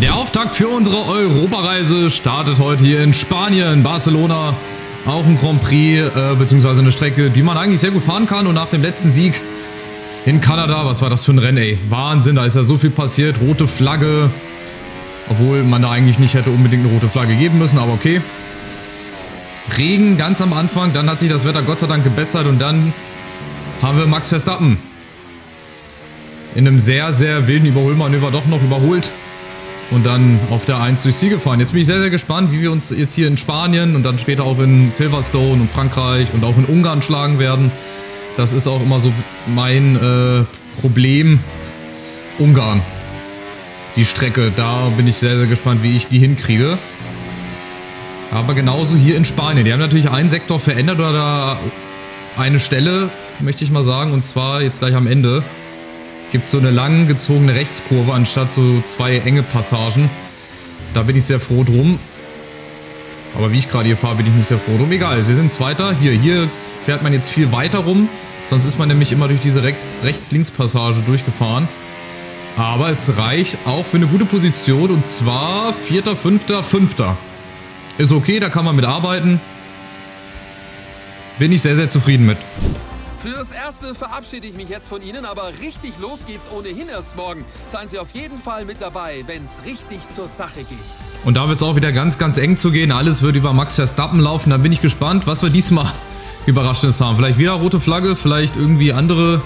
Der Auftakt für unsere Europareise startet heute hier in Spanien, Barcelona. Auch ein Grand Prix, beziehungsweise eine Strecke, die man eigentlich sehr gut fahren kann. Und nach dem letzten Sieg in Kanada, was war das für ein Rennen, ey? Wahnsinn, da ist ja so viel passiert. Rote Flagge, obwohl man da eigentlich nicht hätte unbedingt eine rote Flagge geben müssen, aber okay. Regen ganz am Anfang, dann hat sich das Wetter Gott sei Dank gebessert und dann haben wir Max Verstappen in einem sehr, sehr wilden Überholmanöver doch noch überholt und dann auf der 1 durchs Ziel gefahren. Jetzt bin ich sehr, sehr gespannt, wie wir uns jetzt hier in Spanien und dann später auch in Silverstone und Frankreich und auch in Ungarn schlagen werden. Das ist auch immer so mein Problem. Ungarn. Die Strecke, da bin ich sehr, sehr gespannt, wie ich die hinkriege. Aber genauso hier in Spanien. Die haben natürlich einen Sektor verändert oder eine Stelle, möchte ich mal sagen. Und zwar jetzt gleich am Ende. Gibt so eine lang gezogene Rechtskurve anstatt so zwei enge Passagen. Da bin ich sehr froh drum. Aber wie ich gerade hier fahre, bin ich nicht sehr froh drum. Egal, wir sind Zweiter. Hier fährt man jetzt viel weiter rum. Sonst ist man nämlich immer durch diese Rechts-Links-Passage durchgefahren. Aber es reicht auch für eine gute Position. Und zwar 4., 5., 5. Ist okay, da kann man mit arbeiten. Bin ich sehr, sehr zufrieden mit. Fürs Erste verabschiede ich mich jetzt von Ihnen, aber richtig los geht's ohnehin erst morgen. Seien Sie auf jeden Fall mit dabei, wenn es richtig zur Sache geht. Und da wird es auch wieder ganz, ganz eng zugehen. Alles wird über Max Verstappen laufen. Da bin ich gespannt, was wir diesmal Überraschendes haben. Vielleicht wieder rote Flagge, vielleicht irgendwie andere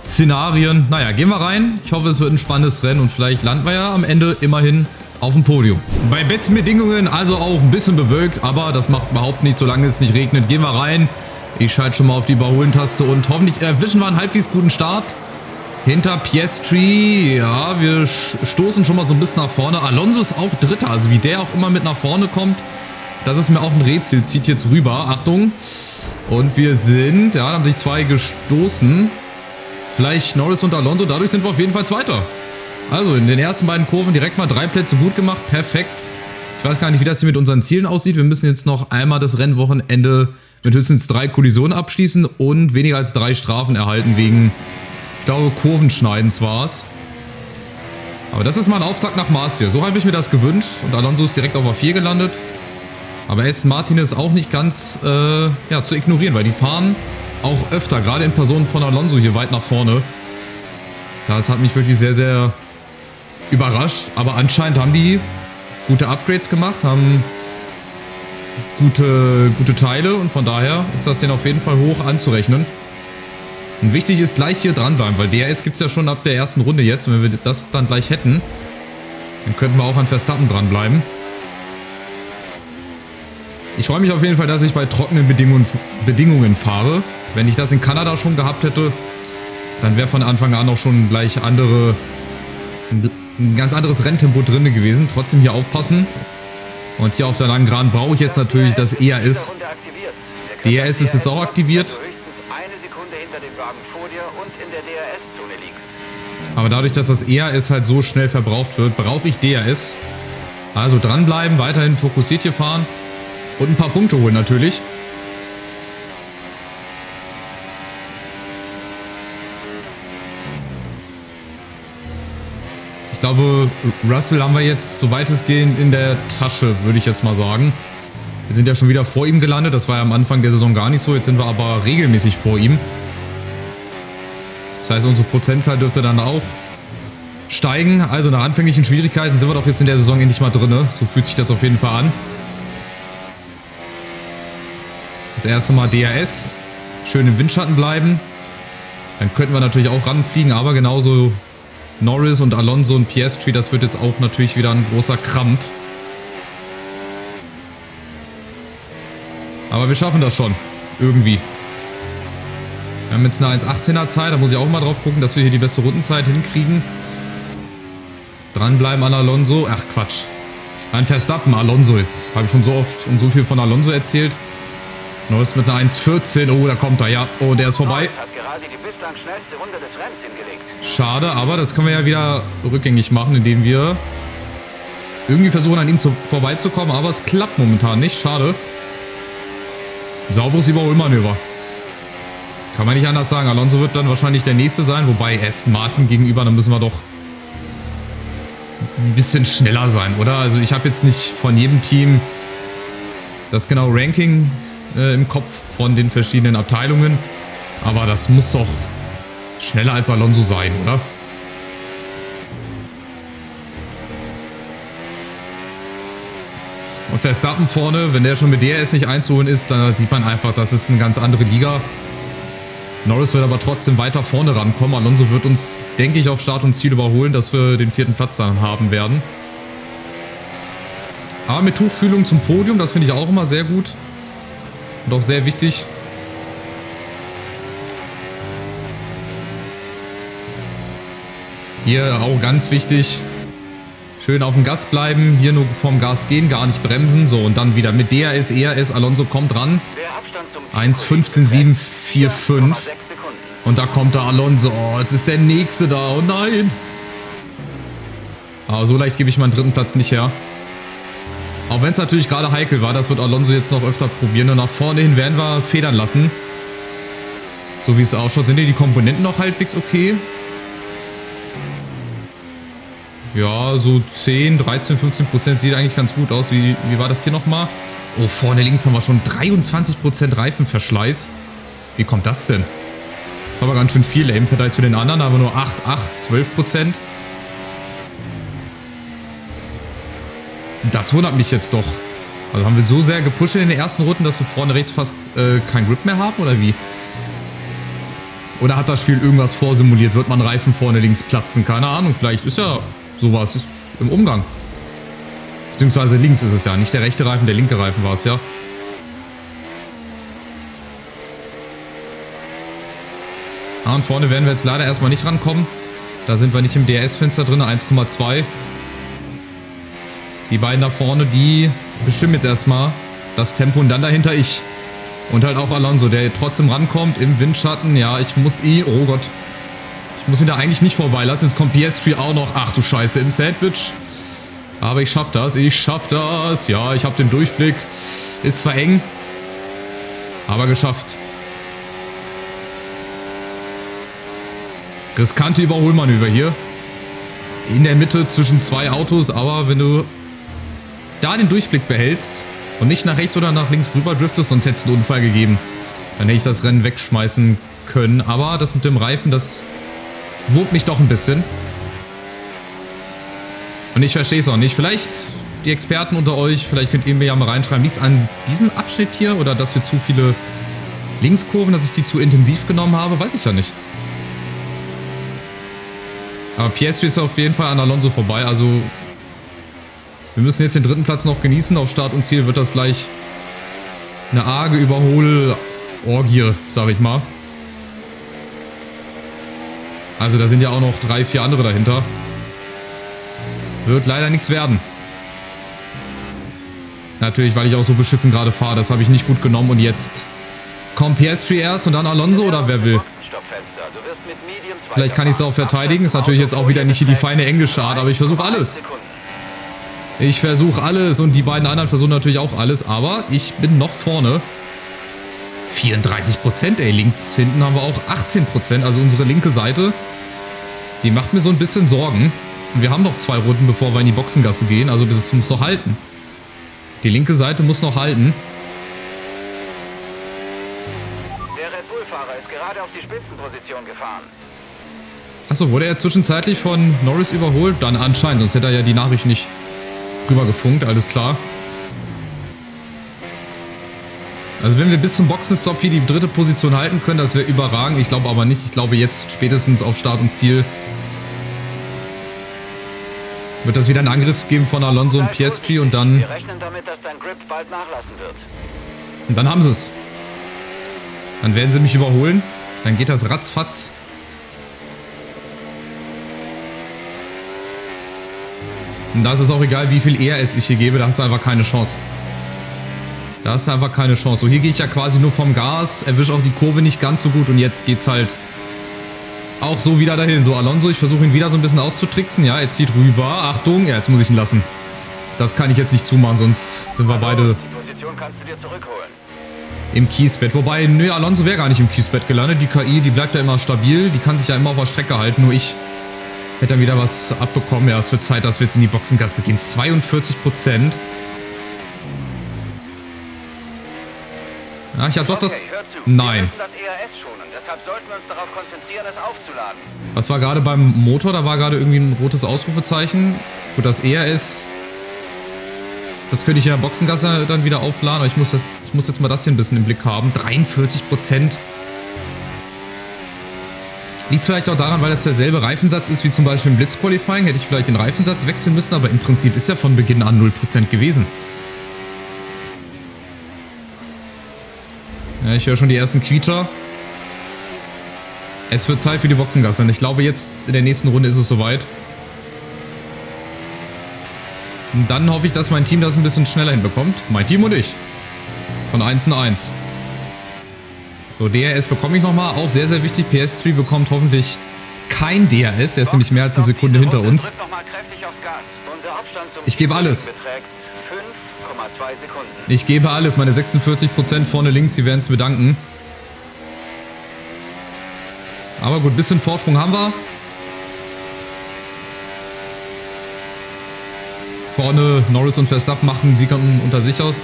Szenarien. Naja, gehen wir rein. Ich hoffe, es wird ein spannendes Rennen und vielleicht landen wir ja am Ende immerhin auf dem Podium. Bei besten Bedingungen, also auch ein bisschen bewölkt, aber das macht überhaupt nicht, solange es nicht regnet. Gehen wir rein. Ich schalte schon mal auf die Überholen-Taste und hoffentlich erwischen wir einen halbwegs guten Start. Hinter Piastri, ja, wir stoßen schon mal so ein bisschen nach vorne. Alonso ist auch Dritter, also wie der auch immer mit nach vorne kommt, das ist mir auch ein Rätsel. Zieht jetzt rüber, Achtung. Und wir sind, ja, da haben sich zwei gestoßen. Vielleicht Norris und Alonso, dadurch sind wir auf jeden Fall Zweiter. Also in den ersten beiden Kurven direkt mal 3 Plätze gut gemacht, perfekt. Ich weiß gar nicht, wie das hier mit unseren Zielen aussieht. Wir müssen jetzt noch einmal das Rennwochenende mit höchstens 3 Kollisionen abschließen und weniger als 3 Strafen erhalten wegen, ich glaube, Kurvenschneidens war es. Aber das ist mal ein Auftakt nach Maß hier. So habe ich mir das gewünscht und Alonso ist direkt auf A4 gelandet. Aber Aston Martin ist auch nicht ganz ja, zu ignorieren, weil die fahren auch öfter, gerade in Person von Alonso hier weit nach vorne. Das hat mich wirklich sehr, sehr überrascht. Aber anscheinend haben die gute Upgrades gemacht, haben gute Teile und von daher ist das denen auf jeden Fall hoch anzurechnen. Und wichtig ist gleich hier dranbleiben, weil DRS gibt es ja schon ab der ersten Runde jetzt. Und wenn wir das dann gleich hätten, dann könnten wir auch an Verstappen dranbleiben. Ich freue mich auf jeden Fall, dass ich bei trockenen Bedingungen fahre. Wenn ich das in Kanada schon gehabt hätte, dann wäre von Anfang an auch schon gleich ein ganz anderes Renntempo drin gewesen. Trotzdem hier aufpassen. Und hier auf der langen Geraden brauche ich jetzt natürlich das ERS. DRS ist jetzt auch aktiviert. Aber dadurch, dass das ERS halt so schnell verbraucht wird, brauche ich DRS. Also dranbleiben, weiterhin fokussiert hier fahren. Und ein paar Punkte holen natürlich. Ich glaube, Russell haben wir jetzt so weitestgehend in der Tasche, würde ich jetzt mal sagen. Wir sind ja schon wieder vor ihm gelandet. Das war ja am Anfang der Saison gar nicht so. Jetzt sind wir aber regelmäßig vor ihm. Das heißt, unsere Prozentzahl dürfte dann auch steigen. Also nach anfänglichen Schwierigkeiten sind wir doch jetzt in der Saison endlich mal drin. So fühlt sich das auf jeden Fall an. Das erste Mal DRS. Schön im Windschatten bleiben. Dann könnten wir natürlich auch ranfliegen, aber genauso Norris und Alonso und Piastri, das wird jetzt auch natürlich wieder ein großer Krampf. Aber wir schaffen das schon. Irgendwie. Wir haben jetzt eine 1,18er Zeit, da muss ich auch mal drauf gucken, dass wir hier die beste Rundenzeit hinkriegen. Dranbleiben an Alonso. Ach Quatsch. An Verstappen, Alonso jetzt. Habe ich schon so oft und so viel von Alonso erzählt. Norris mit einer 1,14. Oh, da kommt er, ja. Oh, der ist vorbei. Schade, aber das können wir ja wieder rückgängig machen, indem wir irgendwie versuchen, an ihm vorbeizukommen. Aber es klappt momentan nicht. Schade. Sauberes Überholmanöver. Kann man nicht anders sagen. Alonso wird dann wahrscheinlich der Nächste sein. Wobei Aston Martin gegenüber, dann müssen wir doch ein bisschen schneller sein, oder? Also ich habe jetzt nicht von jedem Team das genaue Ranking im Kopf von den verschiedenen Abteilungen, aber das muss doch schneller als Alonso sein, oder? Und Verstappen vorne, wenn der schon mit DRS nicht einzuholen ist, dann sieht man einfach, das ist eine ganz andere Liga. Norris wird aber trotzdem weiter vorne rankommen. Alonso wird uns, denke ich, auf Start und Ziel überholen, dass wir den 4. Platz dann haben werden. Aber mit Tuchfühlung zum Podium, das finde ich auch immer sehr gut. Und auch sehr wichtig. Hier auch ganz wichtig. Schön auf dem Gas bleiben, hier nur vom Gas gehen, gar nicht bremsen. So, und dann wieder mit DRS, ERS, Alonso kommt ran. 1:15,745. Und da kommt der Alonso. Oh, jetzt ist der Nächste da. Oh nein. Aber so leicht gebe ich meinen 3. Platz nicht her. Auch wenn es natürlich gerade heikel war, das wird Alonso jetzt noch öfter probieren. Und nach vorne hin werden wir federn lassen. So wie es ausschaut. Sind die Komponenten noch halbwegs okay? Ja, so 10, 13, 15% sieht eigentlich ganz gut aus. Wie war das hier nochmal? Oh, vorne links haben wir schon 23% Reifenverschleiß. Wie kommt das denn? Das ist aber ganz schön viel im Vergleich zu den anderen. Da haben wir nur 8, 12%. Das wundert mich jetzt doch. Also haben wir so sehr gepusht in den ersten Runden, dass wir vorne rechts fast kein Grip mehr haben, oder wie? Oder hat das Spiel irgendwas vorsimuliert? Wird man Reifen vorne links platzen? Keine Ahnung, vielleicht ist ja sowas ist im Umgang. Beziehungsweise links ist es ja. Nicht der rechte Reifen, der linke Reifen war es ja. Und vorne werden wir jetzt leider erstmal nicht rankommen. Da sind wir nicht im DRS-Fenster drin, 1,2. Die beiden da vorne, die bestimmen jetzt erstmal das Tempo und dann dahinter ich. Und halt auch Alonso, der trotzdem rankommt im Windschatten. Ja, ich muss oh Gott. Ich muss ihn da eigentlich nicht vorbeilassen. Jetzt kommt Piastri auch noch. Ach du Scheiße, im Sandwich. Aber ich schaff das, Ja, ich habe den Durchblick. Ist zwar eng, aber geschafft. Riskante Überholmanöver hier. In der Mitte zwischen zwei Autos, aber wenn du da den Durchblick behältst und nicht nach rechts oder nach links rüber driftest, sonst hätte es einen Unfall gegeben. Dann hätte ich das Rennen wegschmeißen können. Aber das mit dem Reifen, das wurmt mich doch ein bisschen. Und ich verstehe es auch nicht. Vielleicht die Experten unter euch, vielleicht könnt ihr mir ja mal reinschreiben, liegt es an diesem Abschnitt hier oder dass wir zu viele Linkskurven, dass ich die zu intensiv genommen habe? Weiß ich ja nicht. Aber Piastri ist auf jeden Fall an Alonso vorbei, also wir müssen jetzt den 3. Platz noch genießen. Auf Start und Ziel wird das gleich eine arge Überholorgie, sag ich mal. Also da sind ja auch noch 3, 4 andere dahinter. Wird leider nichts werden. Natürlich, weil ich auch so beschissen gerade fahre. Das habe ich nicht gut genommen. Und jetzt kommt Piastri erst und dann Alonso oder wer will? Vielleicht kann ich es auch verteidigen. Ist natürlich jetzt auch wieder nicht die feine englische Art, aber ich versuche alles. Ich versuche alles und die beiden anderen versuchen natürlich auch alles, aber ich bin noch vorne. 34%, ey. Links hinten haben wir auch 18%, also unsere linke Seite. Die macht mir so ein bisschen Sorgen. Wir haben noch 2 Runden, bevor wir in die Boxengasse gehen, also das muss noch halten. Die linke Seite muss noch halten. Der Red Bull-Fahrer ist gerade auf die Spitzenposition gefahren. Achso, wurde er zwischenzeitlich von Norris überholt? Dann anscheinend, sonst hätte er ja die Nachricht nicht rübergefunkt, alles klar. Also wenn wir bis zum Boxenstopp hier die 3. Position halten können, das wäre überragend. Ich glaube aber nicht. Ich glaube jetzt spätestens auf Start und Ziel wird das wieder einen Angriff geben von Alonso und Piastri und dann... Wir rechnen damit, dass dein Grip bald nachlassen wird. Und dann haben sie es. Dann werden sie mich überholen. Dann geht das ratzfatz. Und da ist es auch egal, wie viel ERS ich hier gebe, da hast du einfach keine Chance. Da hast du einfach keine Chance. So, hier gehe ich ja quasi nur vom Gas, erwische auch die Kurve nicht ganz so gut und jetzt geht's halt auch so wieder dahin. So, Alonso, ich versuche ihn wieder so ein bisschen auszutricksen. Ja, er zieht rüber. Achtung, ja, jetzt muss ich ihn lassen. Das kann ich jetzt nicht zumachen, sonst sind wir beide Die Position kannst du dir zurückholen. im Kiesbett. Wobei, nö, Alonso wäre gar nicht im Kiesbett gelandet. Die KI, die bleibt ja immer stabil. Die kann sich ja immer auf der Strecke halten. Nur ich Hätte dann wieder was abbekommen. Ja, es wird Zeit, dass wir jetzt in die Boxengasse gehen. 42%. Ja, ich habe doch das... Okay, hör zu. Nein. Wir müssen das ERS schonen, deshalb sollten wir uns darauf konzentrieren, es aufzuladen. Was war gerade beim Motor? Da war gerade irgendwie ein rotes Ausrufezeichen. Gut, das ERS... Das könnte ich in der Boxengasse dann wieder aufladen. Aber ich muss jetzt mal das hier ein bisschen im Blick haben. 43%. Liegt vielleicht auch daran, weil das derselbe Reifensatz ist wie zum Beispiel im Blitzqualifying. Hätte ich vielleicht den Reifensatz wechseln müssen, aber im Prinzip ist ja von Beginn an 0% gewesen. Ja, ich höre schon die ersten Quietscher. Es wird Zeit für die Boxengasse. Und ich glaube, jetzt in der nächsten Runde ist es soweit. Und dann hoffe ich, dass mein Team das ein bisschen schneller hinbekommt. Mein Team und ich. Von 1 in 1. So, DRS bekomme ich nochmal. Auch sehr, sehr wichtig. PS3 bekommt hoffentlich kein DRS. Der ist nämlich mehr als eine Sekunde hinter uns. Ich gebe alles. Ich gebe alles. Meine 46% vorne links, die werden es bedanken. Aber gut, ein bisschen Vorsprung haben wir. Vorne Norris und Verstappen machen Sieg unter sich aus.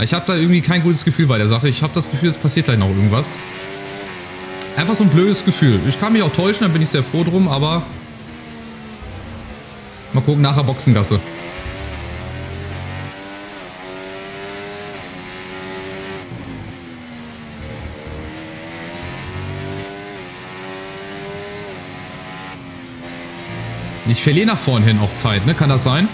Ich habe da irgendwie kein gutes Gefühl bei der Sache. Ich habe das Gefühl, es passiert gleich noch irgendwas. Einfach so ein blödes Gefühl. Ich kann mich auch täuschen, da bin ich sehr froh drum, aber... Mal gucken, nachher Boxengasse. Ich verliere nach vorne hin auch Zeit, ne? Kann das sein?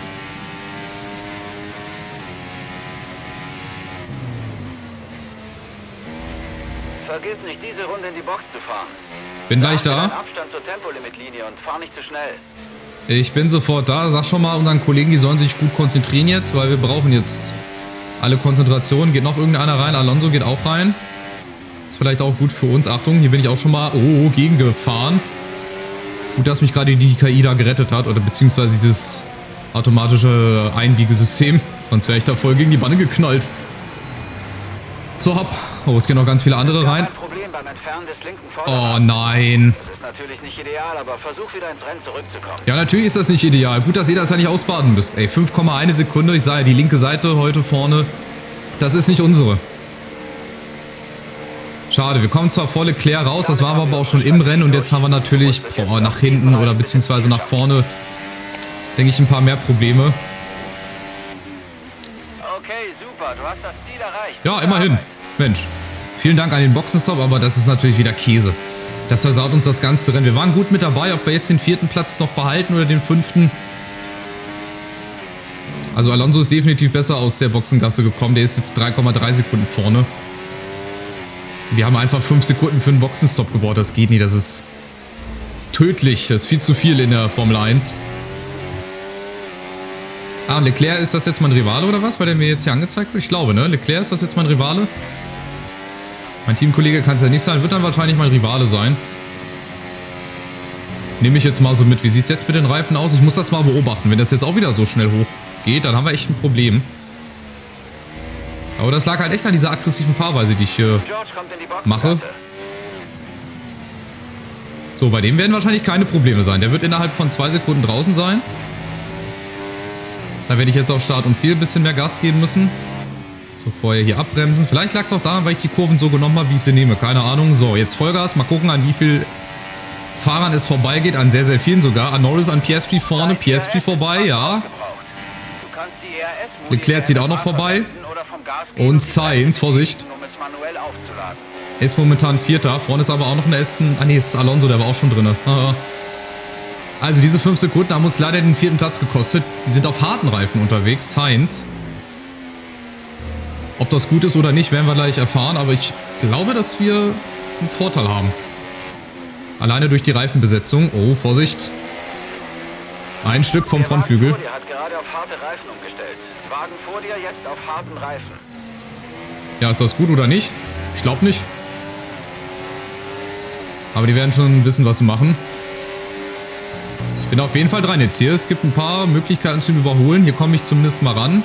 Vergiss nicht, diese Runde in die Box zu fahren. Bin gleich da. Abstand zur Tempolimitlinie und fahr nicht zu schnell. Ich bin sofort da. Sag schon mal unseren Kollegen, die sollen sich gut konzentrieren jetzt, weil wir brauchen jetzt alle Konzentration. Geht noch irgendeiner rein? Alonso geht auch rein. Ist vielleicht auch gut für uns. Achtung, hier bin ich auch schon mal gegengefahren. Gut, dass mich gerade die KI da gerettet hat, oder beziehungsweise dieses automatische Einbiegesystem. Sonst wäre ich da voll gegen die Bande geknallt. So, hopp. Oh, es gehen noch ganz viele andere rein. Oh nein. Das ist natürlich nicht ideal, aber versuch wieder ins Rennen zurückzukommen. Ja, natürlich ist das nicht ideal. Gut, dass ihr das ja nicht ausbaden müsst. Ey, 5,1 Sekunde. Ich sage, die linke Seite heute vorne, das ist nicht unsere. Schade, wir kommen zwar vor Leclerc raus, das war aber auch schon im Rennen und jetzt haben wir natürlich nach hinten oder beziehungsweise nach vorne, denke ich, ein paar mehr Probleme. Okay, super, du hast das Ziel erreicht. Ja, immerhin. Mensch, vielen Dank an den Boxenstopp, aber das ist natürlich wieder Käse. Das versaut uns das ganze Rennen. Wir waren gut mit dabei, ob wir jetzt den 4. Platz noch behalten oder den 5. Also Alonso ist definitiv besser aus der Boxengasse gekommen, der ist jetzt 3,3 Sekunden vorne. Wir haben einfach 5 Sekunden für einen Boxenstopp gebaut. Das geht nicht. Das ist tödlich. Das ist viel zu viel in der Formel 1. Ah, Leclerc, ist das jetzt mein Rivale oder was? Weil der mir jetzt hier angezeigt wird? Ich glaube, ne? Leclerc, ist das jetzt mein Rivale? Mein Teamkollege kann es ja nicht sein. Wird dann wahrscheinlich mein Rivale sein. Nehme ich jetzt mal so mit. Wie sieht es jetzt mit den Reifen aus? Ich muss das mal beobachten. Wenn das jetzt auch wieder so schnell hoch geht, dann haben wir echt ein Problem. Aber das lag halt echt an dieser aggressiven Fahrweise, die ich hier mache. So, bei dem werden wahrscheinlich keine Probleme sein. Der wird innerhalb von 2 Sekunden draußen sein. Da werde ich jetzt auf Start und Ziel ein bisschen mehr Gas geben müssen. So, vorher hier abbremsen. Vielleicht lag es auch daran, weil ich die Kurven so genommen habe, wie ich sie nehme. Keine Ahnung. So, jetzt Vollgas. Mal gucken, an wie viel Fahrern es vorbeigeht. An sehr, sehr vielen sogar. An Norris, an PS3 vorne. PS3 vorbei, ja. Leclerc zieht auch noch vorbei. Und Sainz, Vorsicht. Ist momentan 4. Vorne ist aber auch noch ein Aston. Ah ne, ist Alonso, der war auch schon drin. Also diese 5 Sekunden haben uns leider den 4. Platz gekostet. Die sind auf harten Reifen unterwegs. Sainz. Ob das gut ist oder nicht, werden wir gleich erfahren. Aber ich glaube, dass wir einen Vorteil haben. Alleine durch die Reifenbesetzung. Oh, Vorsicht. Ein Stück vom Frontflügel. Der hat gerade auf harte Reifen umgestellt. Wagen vor dir jetzt auf harten Reifen. Ja, ist das gut oder nicht? Ich glaube nicht. Aber die werden schon wissen, was sie machen. Ich bin auf jeden Fall dran jetzt hier. Es gibt ein paar Möglichkeiten zum Überholen. Hier komme ich zumindest mal ran.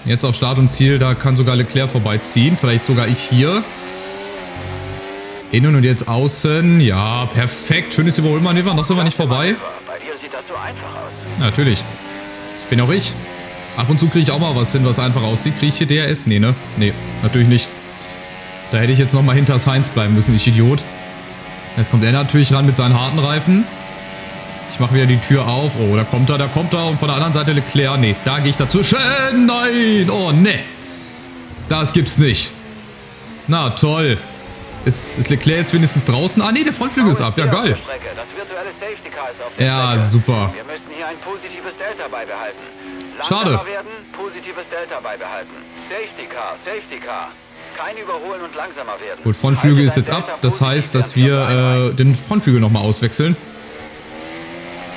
Jetzt auf Start und Ziel, da kann sogar Leclerc vorbeiziehen. Vielleicht sogar ich hier. Innen und jetzt außen. Ja, perfekt. Schönes Überholmanöver. Noch sind wir nicht vorbei. Bei dir sieht das so einfach aus. Natürlich. Das bin auch ich. Ab und zu kriege ich auch mal was hin, was einfach aussieht. Kriege ich hier DRS? Nee, ne? Nee, natürlich nicht. Da hätte ich jetzt nochmal hinter Sainz bleiben müssen, ich Idiot. Jetzt kommt er natürlich ran mit seinen harten Reifen. Ich mache wieder die Tür auf. Oh, da kommt er. Und von der anderen Seite Leclerc. Nee, da gehe ich dazwischen. Nein! Oh, ne. Das gibt's nicht. Na, toll. Ist Leclerc jetzt wenigstens draußen? Ah, nee, der Frontflügel ist ab. Ja, geil. Das virtuelle Safety Car ist auf der Ja, Strecke. super. Wir müssen hier ein positives Delta beibehalten. Schade. Langsamer werden, positives Delta beibehalten. Safety Car. Kein Überholen und langsamer werden. Gut, Frontflügel ist Halte jetzt dein ab. Delta Das positiv heißt, dass während wir den Frontflügel nochmal auswechseln.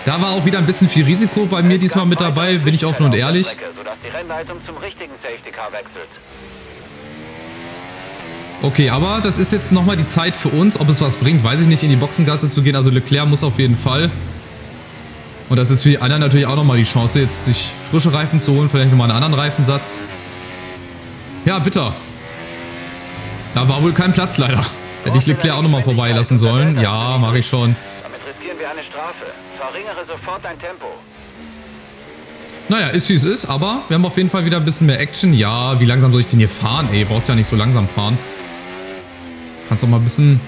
Da war auch wieder ein bisschen viel Risiko bei mir diesmal mit dabei, bin ich offen und ehrlich. Sodass die Rennleitung zum richtigen Safety Car wechselt. Okay, aber das ist jetzt nochmal die Zeit für uns. Ob es was bringt, weiß ich nicht, in die Boxengasse zu gehen. Also Leclerc muss auf jeden Fall. Und das ist für die anderen natürlich auch nochmal die Chance, jetzt sich frische Reifen zu holen. Vielleicht nochmal einen anderen Reifensatz. Ja, bitter. Da war wohl kein Platz leider. Hätte ich Leclerc auch nochmal vorbeilassen sollen. Ja, mache ich schon. Damit riskieren wir eine Strafe. Verringere sofort dein Tempo. Naja, ist wie es ist, aber wir haben auf jeden Fall wieder ein bisschen mehr Action. Ja, wie langsam soll ich denn hier fahren? Ey, brauchst ja nicht so langsam fahren. Kannst auch mal ein bisschen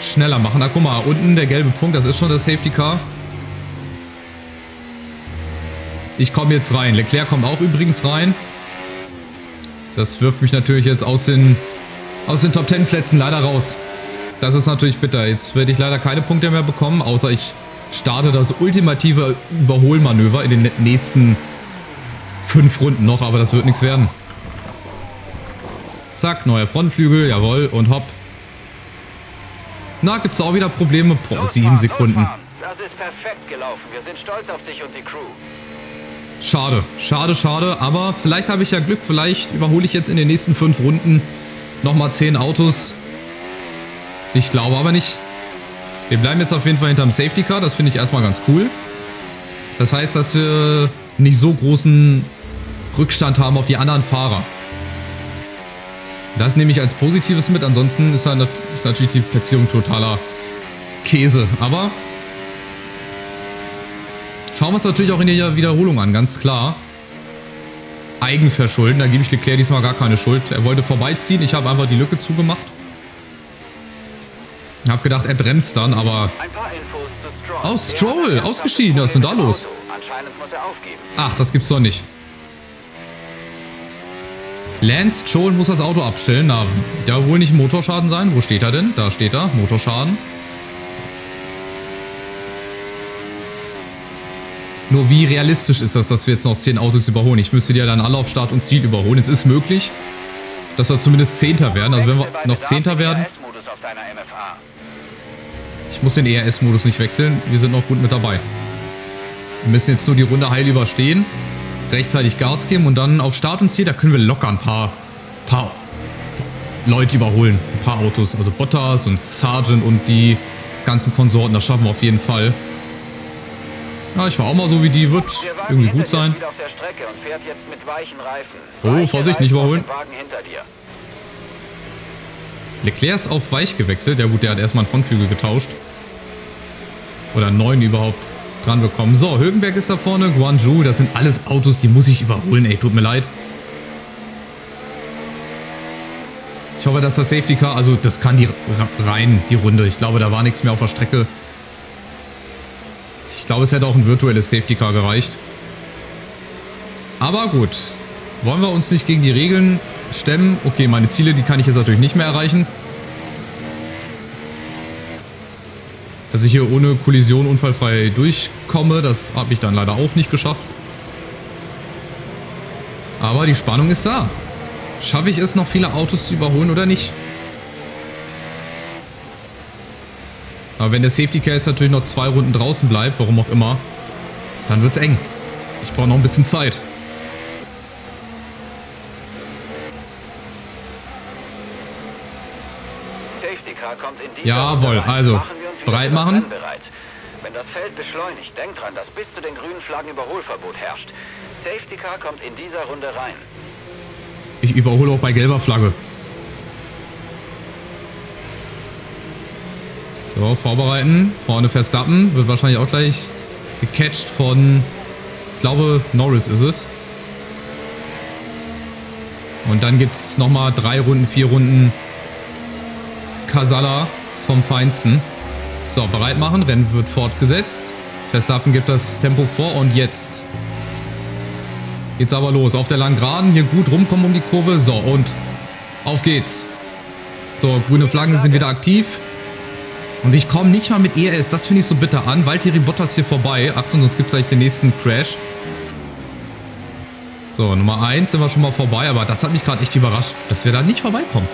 schneller machen. Ah, guck mal, unten der gelbe Punkt, das ist schon das Safety Car. Ich komme jetzt rein. Leclerc kommt auch übrigens rein. Das wirft mich natürlich jetzt aus den Top 10 Plätzen leider raus. Das ist natürlich bitter. Jetzt werde ich leider keine Punkte mehr bekommen, außer ich starte das ultimative Überholmanöver in den nächsten 5 Runden noch, aber das wird nichts werden. Zack, neuer Frontflügel, jawohl, und hopp. Na, gibt's auch wieder Probleme? Boah, 7 Sekunden. Losfahren. Das ist perfekt gelaufen. Wir sind stolz auf dich und die Crew. Schade, schade, schade, aber vielleicht habe ich ja Glück, vielleicht überhole ich jetzt in den nächsten 5 Runden nochmal 10 Autos. Ich glaube aber nicht. Wir bleiben jetzt auf jeden Fall hinterm Safety Car, das finde ich erstmal ganz cool. Das heißt, dass wir nicht so großen Rückstand haben auf die anderen Fahrer. Das nehme ich als Positives mit, ansonsten ist natürlich die Platzierung totaler Käse. Aber schauen wir uns natürlich auch in der Wiederholung an, ganz klar. Eigenverschulden, da gebe ich Leclerc diesmal gar keine Schuld. Er wollte vorbeiziehen, ich habe einfach die Lücke zugemacht. Ich habe gedacht, er bremst dann, aber... Ein paar Infos zu Stroll. Oh, Stroll, ausgeschieden, was ist denn da los? Anscheinend muss er aufgeben. Ach, das gibt's doch nicht. Lance Stroll muss das Auto abstellen. Na, der wohl nicht Motorschaden sein. Wo steht er denn? Da steht er, Motorschaden. Nur wie realistisch ist das, dass wir jetzt noch 10 Autos überholen? Ich müsste die ja dann alle auf Start und Ziel überholen. Es ist möglich, dass wir zumindest 10. werden. Also wenn wir noch 10. werden... Ich muss den ERS-Modus nicht wechseln. Wir sind noch gut mit dabei. Wir müssen jetzt nur die Runde heil überstehen. Rechtzeitig Gas geben und dann auf Start und Ziel. Da können wir locker ein paar Leute überholen. Ein paar Autos. Also Bottas und Sargent und die ganzen Konsorten. Das schaffen wir auf jeden Fall. Ja, ich war auch mal so wie die. Wird irgendwie gut sein. Oh, Vorsicht, nicht überholen. Leclerc ist auf weich gewechselt. Ja gut, der hat erstmal einen Frontflügel getauscht. Oder einen neuen überhaupt dran bekommen. So, Hülkenberg ist da vorne. Guanyu, das sind alles Autos, die muss ich überholen. Ey, tut mir leid. Ich hoffe, dass das Safety Car, also das kann die rein, die Runde. Ich glaube, da war nichts mehr auf der Strecke. Ich glaube, es hätte auch ein virtuelles Safety Car gereicht. Aber gut. Wollen wir uns nicht gegen die Regeln stemmen? Okay, meine Ziele, die kann ich jetzt natürlich nicht mehr erreichen. Dass ich hier ohne Kollision unfallfrei durchkomme, das habe ich dann leider auch nicht geschafft. Aber die Spannung ist da. Schaffe ich es, noch viele Autos zu überholen oder nicht? Aber wenn der Safety Car jetzt natürlich noch 2 Runden draußen bleibt, warum auch immer, dann wird es eng. Ich brauche noch ein bisschen Zeit. Jawohl, also bereit machen. Wenn das Feld beschleunigt, denk dran, dass bis zu den grünen Flaggen Überholverbot herrscht. Safety Car kommt in dieser Runde rein. Ich überhole auch bei gelber Flagge. So, vorbereiten. Vorne Verstappen. Wird wahrscheinlich auch gleich gecatcht von, ich glaube, Norris ist es. Und dann gibt es nochmal 3 Runden, 4 Runden Casala vom Feinsten. So, bereit machen. Rennen wird fortgesetzt. Verstappen gibt das Tempo vor und jetzt geht's aber los. Auf der langen Geraden. Hier gut rumkommen um die Kurve. So, und auf geht's. So, grüne Flaggen sind wieder aktiv. Und ich komme nicht mal mit ERS. Das finde ich so bitter an. Valtteri Bottas hier vorbei. Achtung, sonst gibt es gleich den nächsten Crash. So, Nummer 1 sind wir schon mal vorbei. Aber das hat mich gerade echt überrascht, dass wir da nicht vorbeikommen.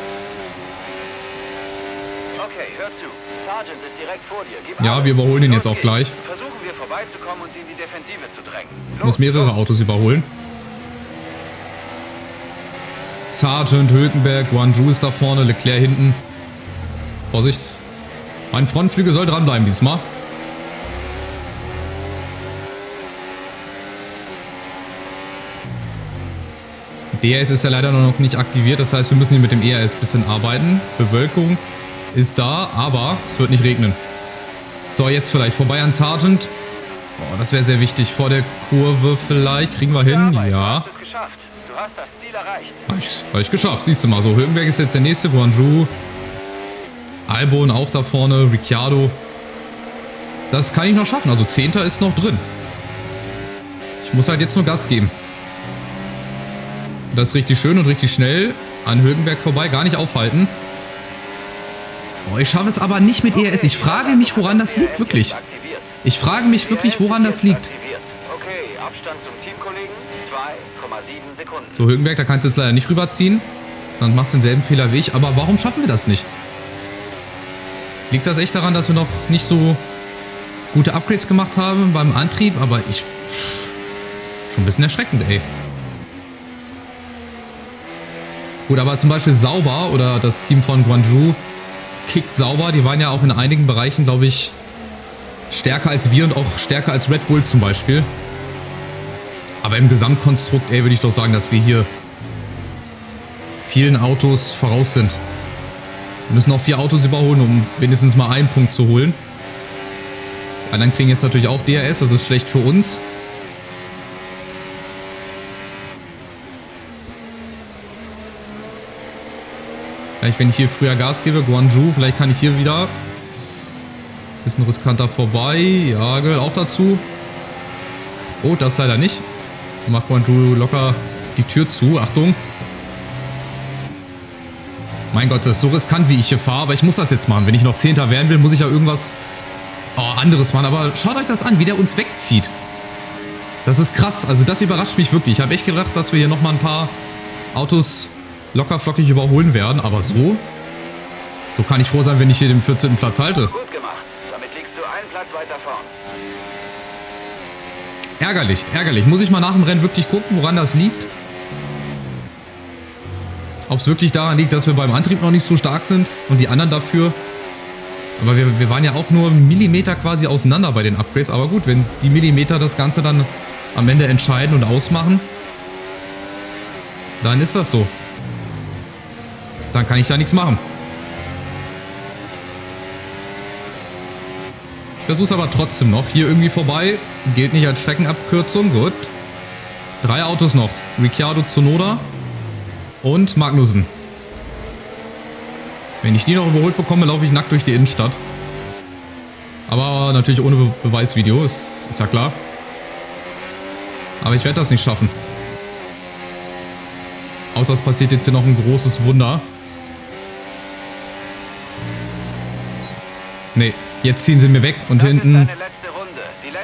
Okay, hör zu. Sargent ist direkt vor dir. Gib Ja, alles. wir überholen ihn jetzt Los auch geht's. gleich. Versuchen wir vorbeizukommen und sie in die Defensive zu drängen. Ich muss mehrere Autos überholen. Sargent, Hülkenberg, Guanyu ist da vorne, Leclerc hinten. Vorsicht. Mein Frontflügel soll dranbleiben diesmal. DRS ist ja leider noch nicht aktiviert, das heißt, wir müssen hier mit dem ERS ein bisschen arbeiten. Bewölkung ist da, aber es wird nicht regnen. So, jetzt vielleicht vorbei an Sargent. Oh, das wäre sehr wichtig. Vor der Kurve vielleicht. Kriegen wir hin? Du Ja. hast es geschafft. Du hast das Ziel erreicht. Hab ich geschafft. Siehst du mal so. Hülkenberg ist jetzt der nächste. Guanyu. Albon auch da vorne. Ricciardo. Das kann ich noch schaffen. Also 10. ist noch drin. Ich muss halt jetzt nur Gas geben. Das ist richtig schön und richtig schnell. An Hülkenberg vorbei. Gar nicht aufhalten. Oh, ich schaffe es aber nicht mit ERS. Ich frage mich, woran das liegt. Wirklich. Ich frage mich wirklich, woran das liegt. Okay, Abstand zum Teamkollegen 2,7 Sekunden. So, Hülkenberg, da kannst du jetzt leider nicht rüberziehen. Dann machst du denselben Fehler wie ich. Aber warum schaffen wir das nicht? Liegt das echt daran, dass wir noch nicht so gute Upgrades gemacht haben beim Antrieb? Aber schon ein bisschen erschreckend, ey. Gut, aber zum Beispiel Sauber oder das Team von Guanyu kickt sauber. Die waren ja auch in einigen Bereichen, glaube ich, stärker als wir und auch stärker als Red Bull zum Beispiel. Aber im Gesamtkonstrukt, ey, würde ich doch sagen, dass wir hier vielen Autos voraus sind. Wir müssen noch 4 Autos überholen, um wenigstens mal einen Punkt zu holen. Die anderen kriegen jetzt natürlich auch DRS, das ist schlecht für uns. Vielleicht, wenn ich hier früher Gas gebe, Guanyu, vielleicht kann ich hier wieder bisschen riskanter vorbei. Ja, gehört auch dazu. Oh, das leider nicht. Macht Guanyu locker die Tür zu. Achtung. Mein Gott, das ist so riskant, wie ich hier fahre. Aber ich muss das jetzt machen. Wenn ich noch 10. werden will, muss ich ja irgendwas anderes machen. Aber schaut euch das an, wie der uns wegzieht. Das ist krass. Also das überrascht mich wirklich. Ich habe echt gedacht, dass wir hier nochmal ein paar Autos locker flockig überholen werden. Aber so kann ich froh sein, wenn ich hier den 14. Platz halte. Gut gemacht. Damit liegst du einen Platz weiter vorn. Ärgerlich, ärgerlich. Muss ich mal nach dem Rennen wirklich gucken, woran das liegt? Ob es wirklich daran liegt, dass wir beim Antrieb noch nicht so stark sind und die anderen dafür. Aber wir waren ja auch nur Millimeter quasi auseinander bei den Upgrades. Aber gut, wenn die Millimeter das Ganze dann am Ende entscheiden und ausmachen, dann ist das so. Dann kann ich da nichts machen. Ich versuche es aber trotzdem noch. Hier irgendwie vorbei. Geht nicht als Streckenabkürzung. Gut. 3 Autos noch. Ricciardo, Tsunoda und Magnussen. Wenn ich die noch überholt bekomme, laufe ich nackt durch die Innenstadt. Aber natürlich ohne Beweisvideo. Ist ja klar. Aber ich werde das nicht schaffen. Außer es passiert jetzt hier noch ein großes Wunder. Nee, jetzt ziehen sie mir weg und hinten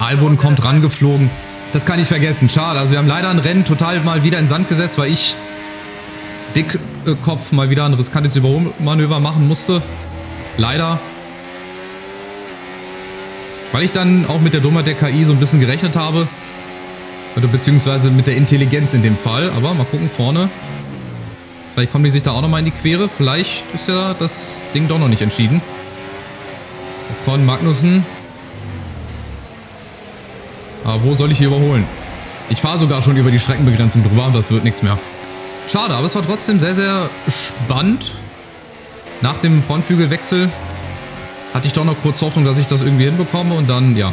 Albon kommt rangeflogen. Das kann ich vergessen, schade. Also wir haben leider ein Rennen total mal wieder in Sand gesetzt, weil ich Dickkopf mal wieder ein riskantes Überholmanöver machen musste. Leider. Weil ich dann auch mit der Dummheit der KI so ein bisschen gerechnet habe. Oder beziehungsweise mit der Intelligenz in dem Fall. Aber mal gucken, vorne. Vielleicht kommen die sich da auch nochmal in die Quere. Vielleicht ist ja das Ding doch noch nicht entschieden. Ocon, Magnussen. Aber wo soll ich hier überholen? Ich fahre sogar schon über die Streckenbegrenzung drüber und das wird nichts mehr. Schade, aber es war trotzdem sehr, sehr spannend. Nach dem Frontflügelwechsel hatte ich doch noch kurz Hoffnung, dass ich das irgendwie hinbekomme und dann, ja,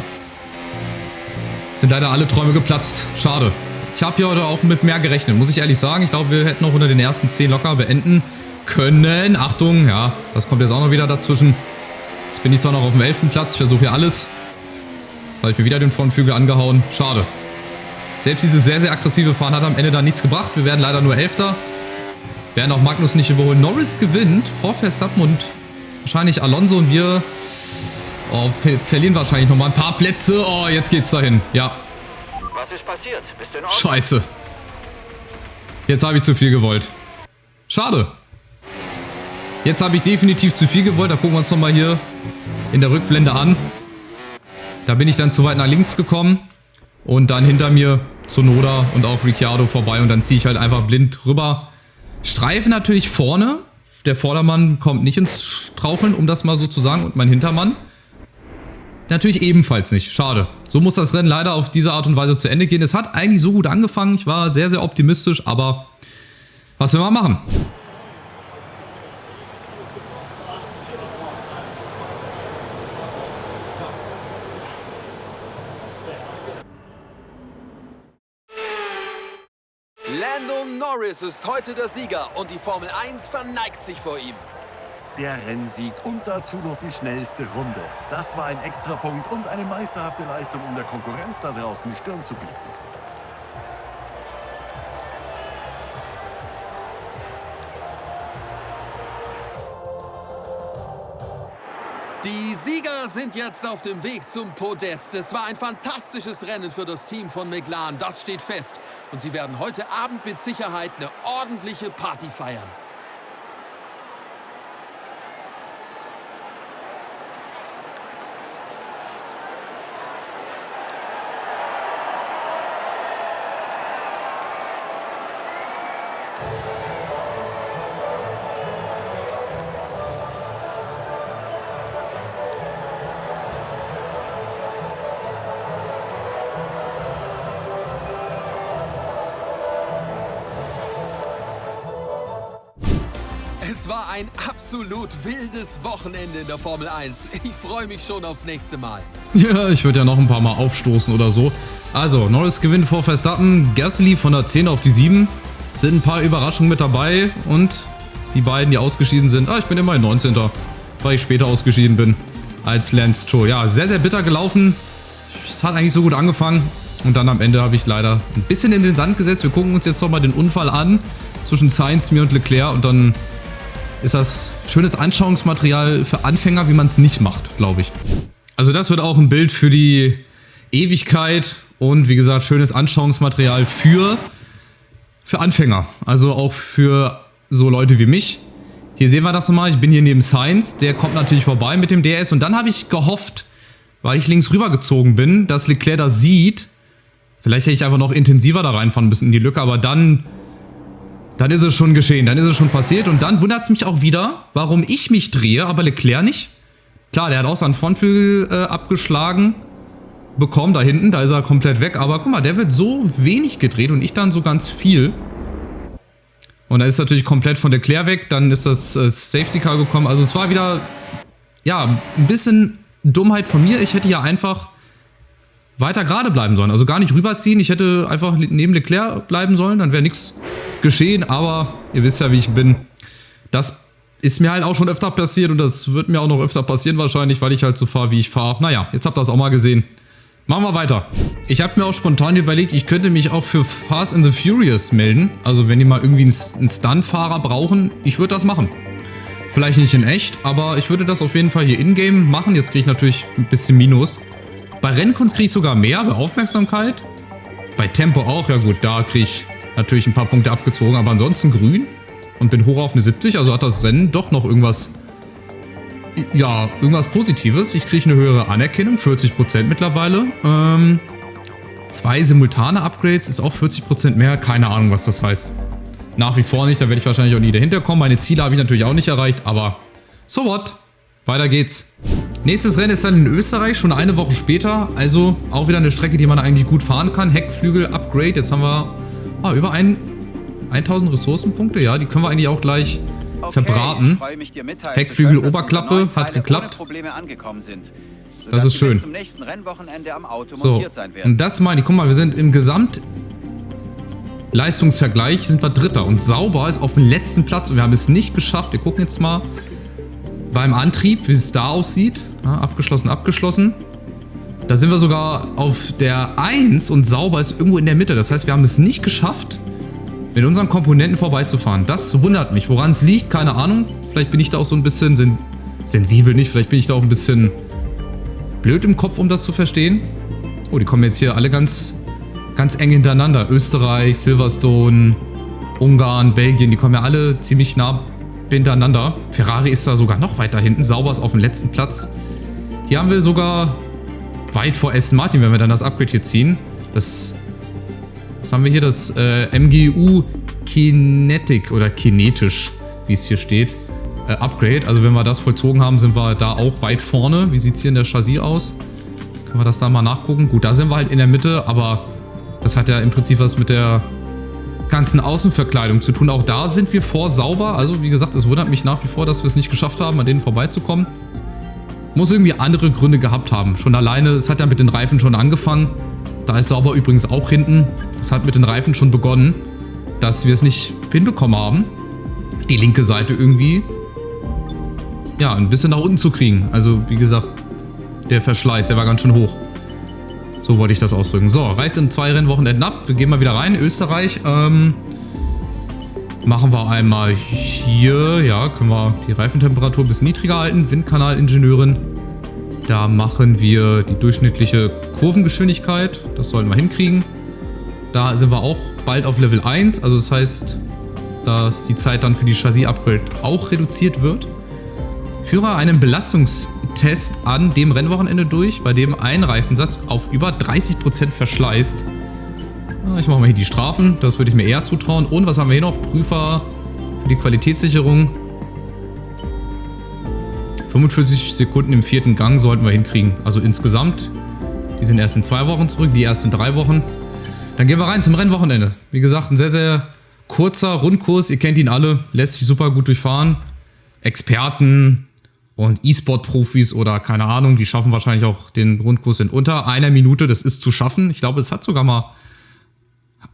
sind leider alle Träume geplatzt. Schade. Ich habe hier heute auch mit mehr gerechnet, muss ich ehrlich sagen. Ich glaube, wir hätten noch unter den ersten 10 locker beenden können. Achtung, ja, das kommt jetzt auch noch wieder dazwischen. Jetzt bin ich zwar noch auf dem 11. Platz, ich versuche hier alles. Jetzt habe ich mir wieder den Frontflügel angehauen. Schade. Selbst dieses sehr, sehr aggressive Fahren hat am Ende dann nichts gebracht. Wir werden leider nur 11. Werden auch Magnus nicht überholen. Norris gewinnt vor Verstappen und wahrscheinlich Alonso und wir verlieren wahrscheinlich nochmal ein paar Plätze. Oh, jetzt geht's dahin. Ja. Was ist passiert? Bist du in Ordnung? Scheiße. Jetzt habe ich zu viel gewollt. Schade. Jetzt habe ich definitiv zu viel gewollt. Da gucken wir uns nochmal hier in der Rückblende an. Da bin ich dann zu weit nach links gekommen. Und dann hinter mir Tsunoda und auch Ricciardo vorbei. Und dann ziehe ich halt einfach blind rüber. Streifen natürlich vorne. Der Vordermann kommt nicht ins Straucheln, um das mal so zu sagen. Und mein Hintermann natürlich ebenfalls nicht. Schade. So muss das Rennen leider auf diese Art und Weise zu Ende gehen. Es hat eigentlich so gut angefangen. Ich war sehr, sehr optimistisch. Aber was will man machen? Lando Norris ist heute der Sieger und die Formel 1 verneigt sich vor ihm. Der Rennsieg und dazu noch die schnellste Runde. Das war ein Extrapunkt und eine meisterhafte Leistung, um der Konkurrenz da draußen die Stirn zu bieten. Die Sieger sind jetzt auf dem Weg zum Podest. Es war ein fantastisches Rennen für das Team von McLaren, das steht fest. Und sie werden heute Abend mit Sicherheit eine ordentliche Party feiern. Es war ein absolut wildes Wochenende in der Formel 1. Ich freue mich schon aufs nächste Mal. Ja, ich würde ja noch ein paar Mal aufstoßen oder so. Also, Norris gewinnt vor Verstappen, Gasly von der 10 auf die 7. Sind ein paar Überraschungen mit dabei und die beiden, die ausgeschieden sind. Ich bin immerhin 19. Weil ich später ausgeschieden bin als Lance Stroll. Ja, sehr, sehr bitter gelaufen. Es hat eigentlich so gut angefangen und dann am Ende habe ich es leider ein bisschen in den Sand gesetzt. Wir gucken uns jetzt nochmal den Unfall an zwischen Sainz, mir und Leclerc und dann ist das schönes Anschauungsmaterial für Anfänger, wie man es nicht macht, glaube ich. Also das wird auch ein Bild für die Ewigkeit und wie gesagt, schönes Anschauungsmaterial für Anfänger. Also auch für so Leute wie mich. Hier sehen wir das nochmal, ich bin hier neben Sainz, der kommt natürlich vorbei mit dem DS und dann habe ich gehofft, weil ich links rüber gezogen bin, dass Leclerc das sieht. Vielleicht hätte ich einfach noch intensiver da reinfahren müssen in die Lücke, aber dann ist es schon geschehen, dann ist es schon passiert und dann wundert es mich auch wieder, warum ich mich drehe, aber Leclerc nicht. Klar, der hat auch seinen Frontflügel abgeschlagen bekommen, da hinten, da ist er komplett weg, aber guck mal, der wird so wenig gedreht und ich dann so ganz viel. Und da ist natürlich komplett von Leclerc weg, dann ist das Safety Car gekommen, also es war wieder, ja, ein bisschen Dummheit von mir, ich hätte ja einfach weiter gerade bleiben sollen, also gar nicht rüberziehen, ich hätte einfach neben Leclerc bleiben sollen, dann wäre nichts geschehen, aber ihr wisst ja, wie ich bin. Das ist mir halt auch schon öfter passiert und das wird mir auch noch öfter passieren wahrscheinlich, weil ich halt so fahre, wie ich fahre. Naja, jetzt habt ihr das auch mal gesehen. Machen wir weiter. Ich habe mir auch spontan überlegt, ich könnte mich auch für Fast and the Furious melden. Also wenn die mal irgendwie einen Stuntfahrer brauchen, ich würde das machen. Vielleicht nicht in echt, aber ich würde das auf jeden Fall hier in-game machen. Jetzt kriege ich natürlich ein bisschen Minus. Bei Rennkunst kriege ich sogar mehr, bei Aufmerksamkeit. Bei Tempo auch, ja gut, da kriege ich natürlich ein paar Punkte abgezogen, aber ansonsten grün und bin hoch auf eine 70, also hat das Rennen doch noch irgendwas, ja, irgendwas Positives. Ich kriege eine höhere Anerkennung, 40% mittlerweile. 2 simultane Upgrades ist auch 40% mehr, keine Ahnung, was das heißt. Nach wie vor nicht, da werde ich wahrscheinlich auch nie dahinter kommen. Meine Ziele habe ich natürlich auch nicht erreicht, aber so what? Weiter geht's. Nächstes Rennen ist dann in Österreich, schon eine Woche später, also auch wieder eine Strecke, die man eigentlich gut fahren kann. Heckflügel-Upgrade, jetzt haben wir über 1000 Ressourcenpunkte, ja, die können wir eigentlich auch gleich verbraten. freue mich, dir mitteilen zu Heckflügel, können, dass Oberklappe, unsere neuen hat Teile geklappt. ohne Probleme angekommen sind, Das ist sie schön. bis zum nächsten Rennwochenende am Auto So, montiert sein werden. und das meine ich. Guck mal, wir sind im Gesamtleistungsvergleich sind wir Dritter. Und Sauber ist auf dem letzten Platz. Und wir haben es nicht geschafft. Wir gucken jetzt mal beim Antrieb, wie es da aussieht. Ja, abgeschlossen. Da sind wir sogar auf der 1 und Sauber ist irgendwo in der Mitte. Das heißt, wir haben es nicht geschafft, mit unseren Komponenten vorbeizufahren. Das wundert mich. Woran es liegt, keine Ahnung. Vielleicht bin ich da auch so ein bisschen sensibel nicht. Vielleicht bin ich da auch ein bisschen blöd im Kopf, um das zu verstehen. Oh, die kommen jetzt hier alle ganz eng hintereinander. Österreich, Silverstone, Ungarn, Belgien, die kommen ja alle ziemlich nah hintereinander. Ferrari ist da sogar noch weiter hinten. Sauber ist auf dem letzten Platz. Hier haben wir sogar weit vor Aston Martin, wenn wir dann das Upgrade hier ziehen. Was haben wir hier? Das MGU Kinetic oder kinetisch, wie es hier steht. Upgrade. Also wenn wir das vollzogen haben, sind wir da auch weit vorne. Wie sieht es hier in der Chassis aus? Können wir das da mal nachgucken? Gut, da sind wir halt in der Mitte, aber das hat ja im Prinzip was mit der ganzen Außenverkleidung zu tun. Auch da sind wir vor Sauber. Also wie gesagt, es wundert mich nach wie vor, dass wir es nicht geschafft haben, an denen vorbeizukommen. Muss irgendwie andere Gründe gehabt haben. Schon alleine, es hat ja mit den Reifen schon angefangen. Da ist Sauber übrigens auch hinten. Es hat mit den Reifen schon begonnen, dass wir es nicht hinbekommen haben, die linke Seite irgendwie, ja, ein bisschen nach unten zu kriegen. Also wie gesagt, der Verschleiß, der war ganz schön hoch. So wollte ich das ausdrücken. So, reißt in 2 Rennwochenenden ab. Wir gehen mal wieder rein. Österreich. Machen wir einmal hier. Ja, können wir die Reifentemperatur ein bisschen niedriger halten. Windkanalingenieurin. Da machen wir die durchschnittliche Kurvengeschwindigkeit. Das sollten wir hinkriegen. Da sind wir auch bald auf Level 1. Also das heißt, dass die Zeit dann für die Chassis-Upgrade auch reduziert wird. Führe einen Belastungstest an dem Rennwochenende durch, bei dem ein Reifensatz auf über 30% verschleißt. Ich mache mal hier die Strafen, das würde ich mir eher zutrauen. Und was haben wir hier noch? Prüfer für die Qualitätssicherung. 45 Sekunden im 4. Gang sollten wir hinkriegen. Also insgesamt. Die sind erst in 2 Wochen zurück, die erst in 3 Wochen. Dann gehen wir rein zum Rennwochenende. Wie gesagt, ein sehr, sehr kurzer Rundkurs. Ihr kennt ihn alle. Lässt sich super gut durchfahren. Experten und E-Sport-Profis oder keine Ahnung, die schaffen wahrscheinlich auch den Rundkurs in unter 1 Minute. Das ist zu schaffen. Ich glaube, es hat sogar mal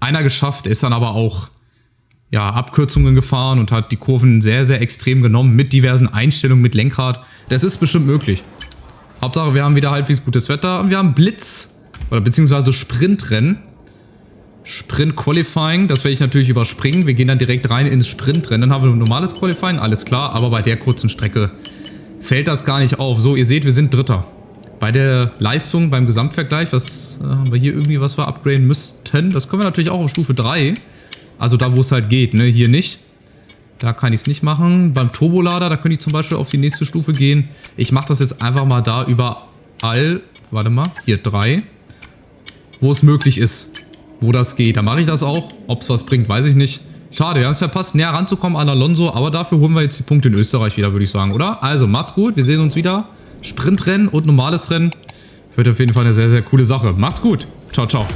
einer geschafft. Der ist dann aber auch ja, Abkürzungen gefahren und hat die Kurven sehr, sehr extrem genommen mit diversen Einstellungen, mit Lenkrad. Das ist bestimmt möglich. Hauptsache, wir haben wieder halbwegs gutes Wetter und wir haben Blitz oder beziehungsweise Sprintrennen. Sprint Qualifying, das werde ich natürlich überspringen. Wir gehen dann direkt rein ins Sprintrennen. Dann haben wir ein normales Qualifying, alles klar, aber bei der kurzen Strecke fällt das gar nicht auf. So, ihr seht, wir sind Dritter. Bei der Leistung, beim Gesamtvergleich, was haben wir hier irgendwie, was wir upgraden müssten? Das können wir natürlich auch auf Stufe 3. Also da, wo es halt geht, ne? Hier nicht. Da kann ich es nicht machen. Beim Turbolader, da könnte ich zum Beispiel auf die nächste Stufe gehen. Ich mache das jetzt einfach mal da überall. Warte mal, hier 3. Wo es möglich ist. Wo das geht. Da mache ich das auch. Ob es was bringt, weiß ich nicht. Schade, wir haben es verpasst, näher ranzukommen an Alonso. Aber dafür holen wir jetzt die Punkte in Österreich wieder, würde ich sagen, oder? Also, macht's gut. Wir sehen uns wieder. Sprintrennen und normales Rennen. Wird auf jeden Fall eine sehr, sehr coole Sache. Macht's gut. Ciao, ciao.